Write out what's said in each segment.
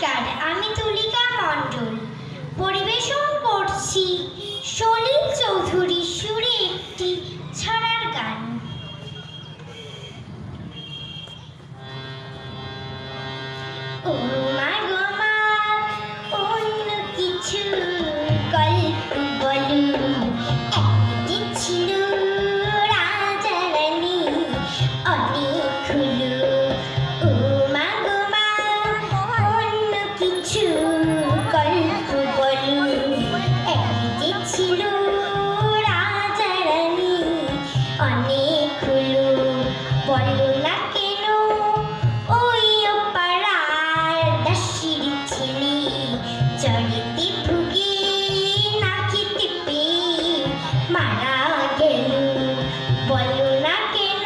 নমস্কার, আমি তুলিকা মণ্ডল পরিবেশন করছি সলিল চৌধুরীর সুরে একটি ছড়ার গান। ও মা গো মা, অন্য কিছু গল্প বলো। একদিন ছিল রাজা রানী, অনেক হলো। ও মা গো মা, অন্য কিছু গল্প বলো। একদিন ছিল রাজা রানী, অনেক হলো। বলো না কেন ওই পাড়ার দাসীর ছেলে চড়িতে ভুগে না খেতে পেয়ে মারা গেল। বলো না কেন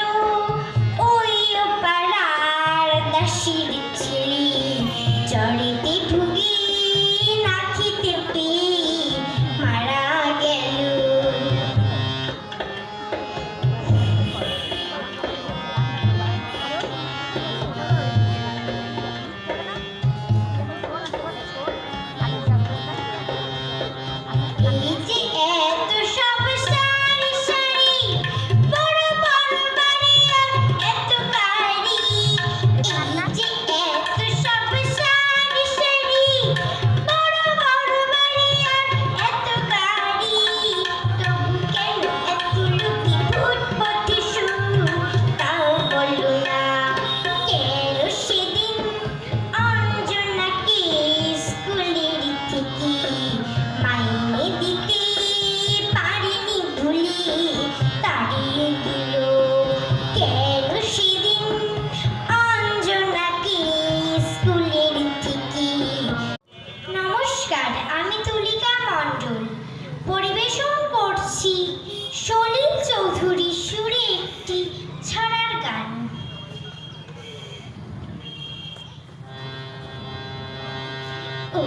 ওই পাড়ার দাসীর ছেলে চড়িতে ভুগে না খেতে পেয়ে মারা গেল। এই যে এত সব সারি সারি, বড় বড় বাড়ি আর এত গাড়ি। এই যে এত সব সারি সারি, বড় বড় বাড়ি আর এত গাড়ি। তবু কেন এত লোকে ফুটপথে শুরু, তাও বলো না। কেন সেদিন অঞ্জনাকে স্কুলের থেকে মাইনে দিতে পারিনি ভুলে তাড়িয়ে দিল। কেন সেদিন অঞ্জনাকে স্কুলের থেকে। নমস্কার, আমি তুলিকা মণ্ডল পরিবেশন করছি সলিল চৌধুরীর সুরে একটি ছড়ার গান। ও